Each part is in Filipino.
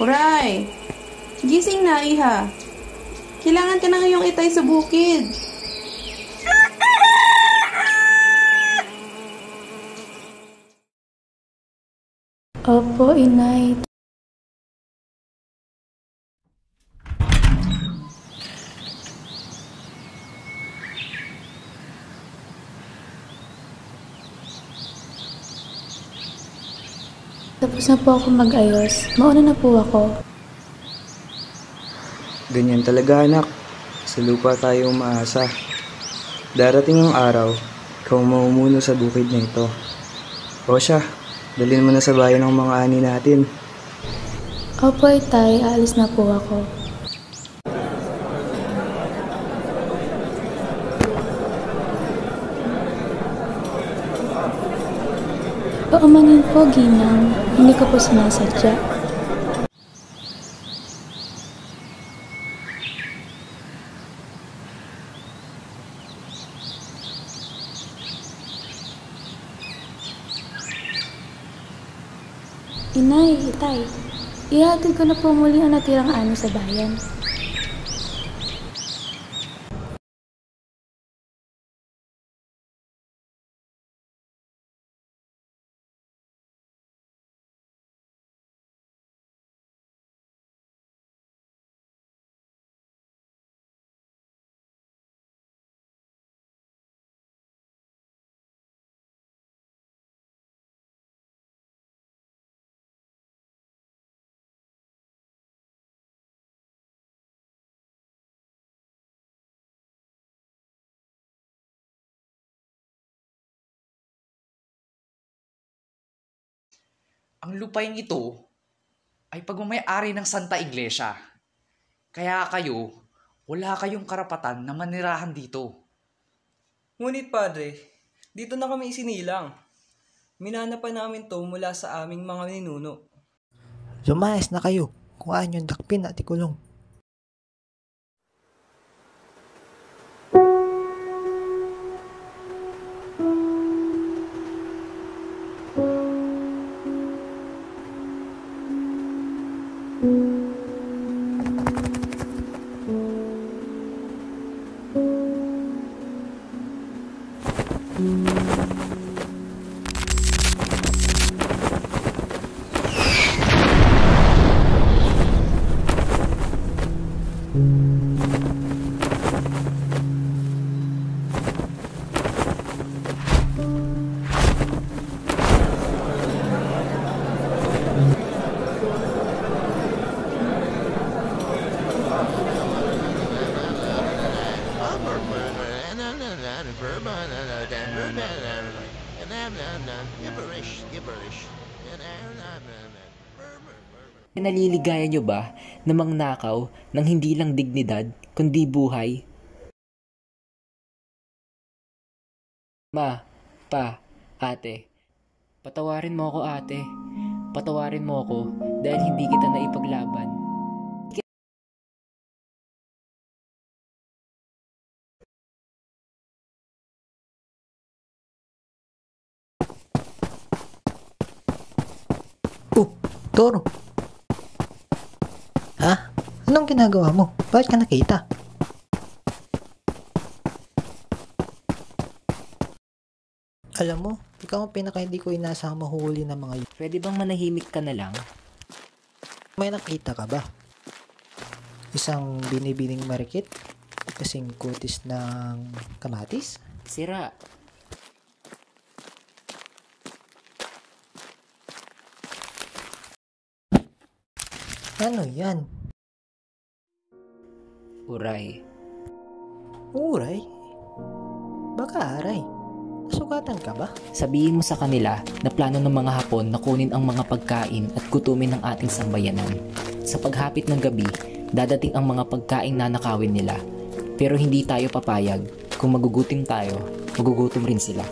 Uray! Gising na, iha. Kailangan ka na ngayong itay sa bukid. Opo, inay. Tapos na po ako mag-ayos. Mauna na po ako. Ganyan talaga anak. Sa lupa tayo umaasa. Darating ang araw, ikaw mamumuno sa bukid na ito. O siya, dalhin mo na sa bayan ng mga ani natin. Opo, itay. Aalis na po ako. Paumanin po, Ginang. Hindi ko po sinasadya. Inay, itay. Ihatid ko na po muli ang natirang ani sa bayan. Ang lupain ito ay pagmamay-ari ng Santa Iglesia. Kaya kayo, wala kayong karapatan na manirahan dito. Ngunit padre, dito na kami isinilang. Minana pa namin to mula sa aming mga ninuno. Lumayas na kayo kung ayaw niyong dakpin at ikulong. Naliligaya nyo ba na mangnakaw ng hindi lang dignidad, kundi buhay? Ma, pa, ate, patawarin mo ako ate. Patawarin mo ako dahil hindi kita naipaglaban. Toro! Ha? Anong ginagawa mo? Bakit ka nakita? Alam mo, ikaw ang pinaka hindi ko inasahang mahuhuli ng mga yun. Pwede bang manahimik ka na lang? May nakita ka ba? Isang binibining marikit? Kasing kutis ng kamatis? Sira. Ano yan? Uray. Uray? Baka aray. Nasugatan ka ba? Sabihin mo sa kanila na plano ng mga Hapon na kunin ang mga pagkain at gutumin ng ating sambayanan. Sa paghapit ng gabi, dadating ang mga pagkain na nakawin nila. Pero hindi tayo papayag. Kung magugutom tayo, magugutom rin sila.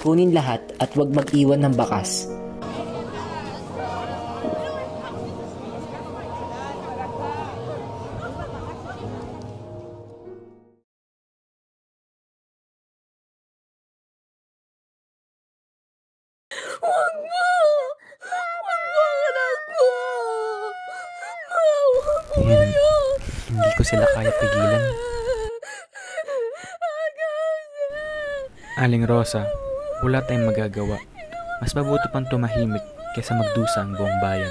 Kunin lahat at huwag mag-iwan ng bakas. Wag mo! Wag mo ang anak ko! Hindi ko sila kaya pigilan. Aling Rosa, wala tayong magagawa. Mas mabuti pang tumahimik kaysa magdusa ang buong bayan.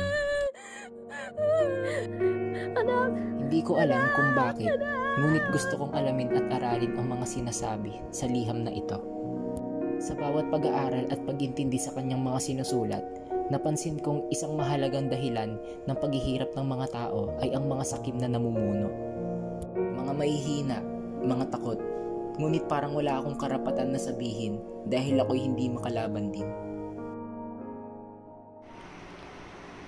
Hindi ko alam kung bakit, ngunit gusto kong alamin at aralin ang mga sinasabi sa liham na ito. Sa bawat pag-aaral at pag-intindi sa kanyang mga sinusulat, napansin kong isang mahalagang dahilan ng paghihirap ng mga tao ay ang mga sakim na namumuno. Mga mahihina, mga takot, ngunit parang wala akong karapatan na sabihin dahil ako'y hindi makalaban din.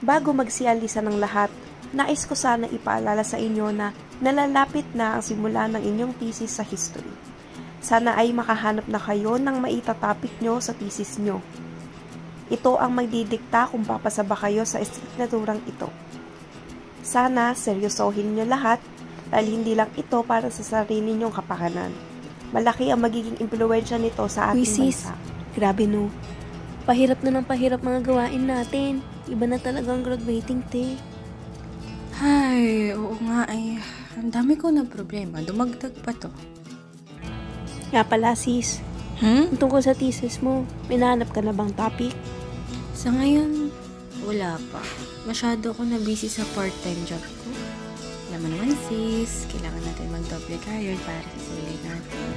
Bago magsialisa ng lahat, nais ko sana ipaalala sa inyo na nalalapit na ang simula ng inyong thesis sa history. Sana ay makahanap na kayo ng maitatapik nyo sa thesis nyo. Ito ang magdidikta kung papasa ba kayo sa asignaturang ito. Sana seryosohin nyo lahat dahil hindi lang ito para sa sarili nyong kapakanan. Malaki ang magiging impluwensya nito sa ating bansa. Grabe no. Pahirap na ng pahirap mga gawain natin. Iba na talagang graduating, te. Ay, oo nga ay. Ang dami ko na problema. Dumagdag pa to. Nga pala, sis. Tungkol sa thesis mo, may nahanap ka na bang topic? Sa ngayon, wala pa. Masyado ako na busy sa part-time job ko. Alam mo naman, sis, kailangan natin mag-double career para sa sarili natin.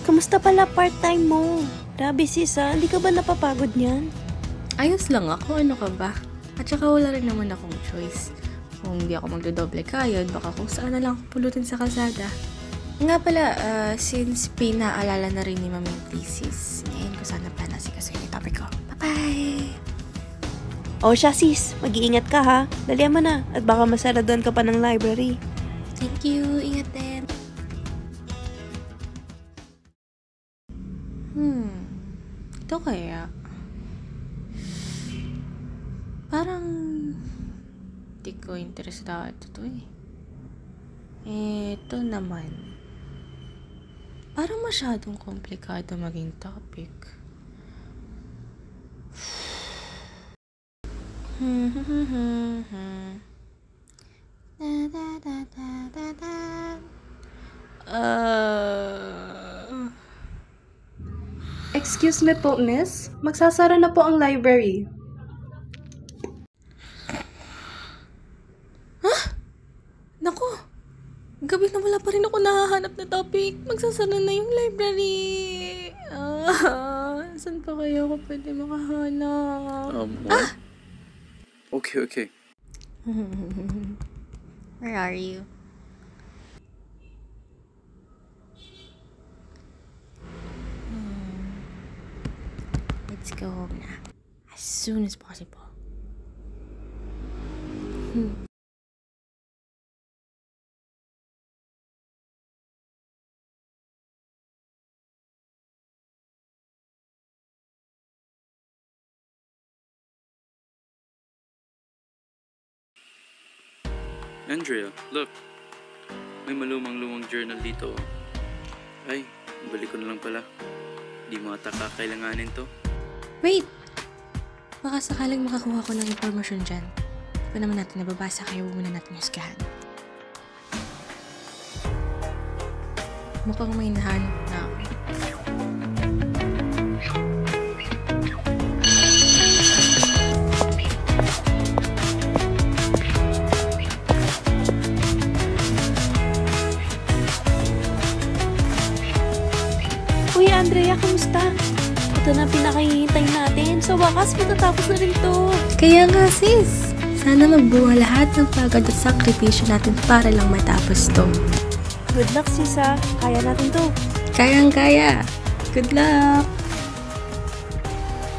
Kamusta pala part-time mo? Grabe sis hindi ka ba napapagod niyan? Ayos lang ako, ano ka ba? At saka wala rin naman akong choice. Kung hindi ako magdo-double kayod, baka kung saan na lang ako pulutin sa kalsada. Nga pala, since pinaalala na rin ni Mami yung thesis, ngayon ko sana pa nasikaso yung topic ko. Bye-bye! O siya sis, mag-iingat ka ha. Dalihan mo na at baka masaraduan ka pa ng library. Thank you, ingat din. Ito kaya? Parang di ko interesado ito eh. Ito naman. Parang masyadong komplikado maging topic. Excuse me po, miss. Magsasara na po ang library. Naku! Gabi na wala pa rin ako nahahanap na topic. Magsasara na yung library. Saan pa kaya ako pwede makahanap? Okay. Where are you? Let's go home na. As soon as possible. Andrea, look. May malumang-lumang journal dito. Ay, balik ko na lang pala. Di mo ata kakailanganin to. Wait! Baka sakaling makakuha ko ng impormasyon dyan. Di pa naman natin nababasa, kaya huwag muna natin husgahan. Mukhang may nahanap na ako. Uy, Andrea, kamusta? Ito na pinakahihintay natin. Sa wakas, matatapos na rin to. Kaya nga, sis. Sana magbuha lahat ng pagod at sakripisyo natin para lang matapos to. Good luck, sis Kaya natin to. Kayang-kaya. Good luck!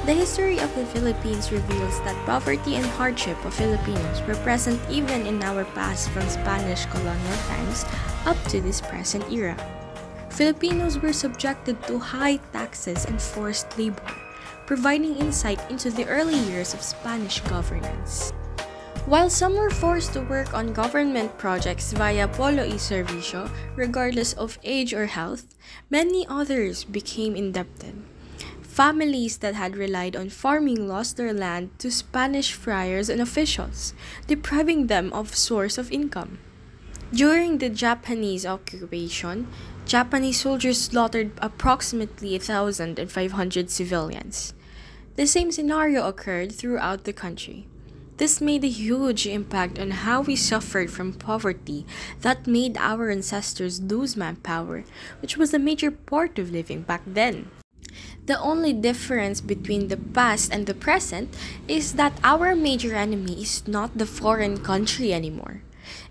The history of the Philippines reveals that poverty and hardship of Filipinos were present even in our past from Spanish colonial times up to this present era. Filipinos were subjected to high taxes and forced labor, providing insight into the early years of Spanish governance. While some were forced to work on government projects via Polo y Servicio, regardless of age or health, many others became indebted. Families that had relied on farming lost their land to Spanish friars and officials, depriving them of source of income. During the Japanese occupation, Japanese soldiers slaughtered approximately 1,500 civilians. The same scenario occurred throughout the country. This made a huge impact on how we suffered from poverty that made our ancestors lose manpower, which was a major part of living back then. The only difference between the past and the present is that our major enemy is not the foreign country anymore.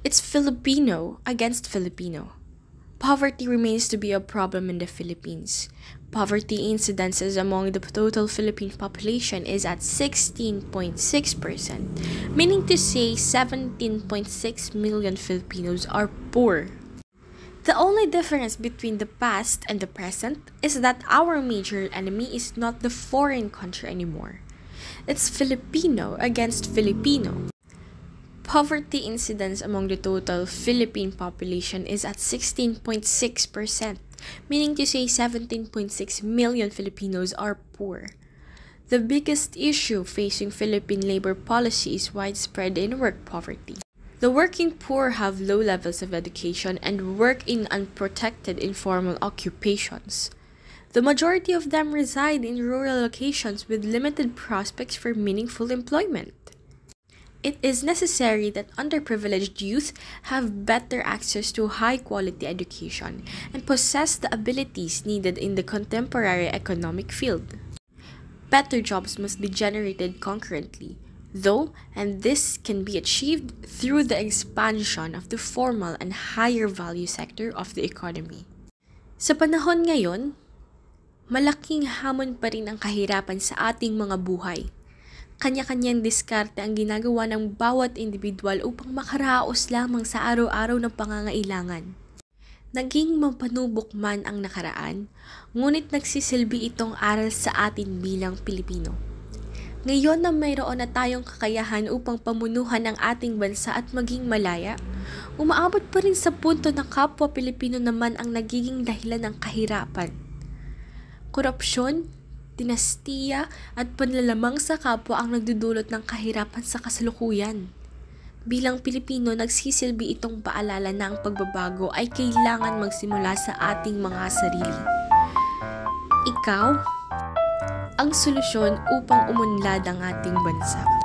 It's Filipino against Filipino. Poverty remains to be a problem in the Philippines. Poverty incidences among the total Philippine population is at 16.6%, meaning to say 17.6 million Filipinos are poor. The only difference between the past and the present is that our major enemy is not the foreign country anymore. It's Filipino against Filipino. Poverty incidence among the total Philippine population is at 16.6%, meaning to say 17.6 million Filipinos are poor. The biggest issue facing Philippine labor policy is widespread in-work poverty. The working poor have low levels of education and work in unprotected informal occupations. The majority of them reside in rural locations with limited prospects for meaningful employment. It is necessary that underprivileged youth have better access to high-quality education and possess the abilities needed in the contemporary economic field. Better jobs must be generated concurrently, though, and this can be achieved through the expansion of the formal and higher value sector of the economy. Sa panahon ngayon, malaking hamon pa rin ang kahirapan sa ating mga buhay. Kanya-kanyang diskarte ang ginagawa ng bawat individual upang makaraos lamang sa araw-araw ng pangangailangan. Naging mapanubok man ang nakaraan, ngunit nagsisilbi itong aral sa atin bilang Pilipino. Ngayon na mayroon na tayong kakayahan upang pamunuhan ang ating bansa at maging malaya, umaabot pa rin sa punto na kapwa Pilipino naman ang nagiging dahilan ng kahirapan. Korupsyon, dinastiya at panlalamang sa kapwa ang nagdudulot ng kahirapan sa kasalukuyan. Bilang Pilipino, nagsisilbi itong paalala na ang pagbabago ay kailangan magsimula sa ating mga sarili. Ikaw ang solusyon upang umunlad ang ating bansa.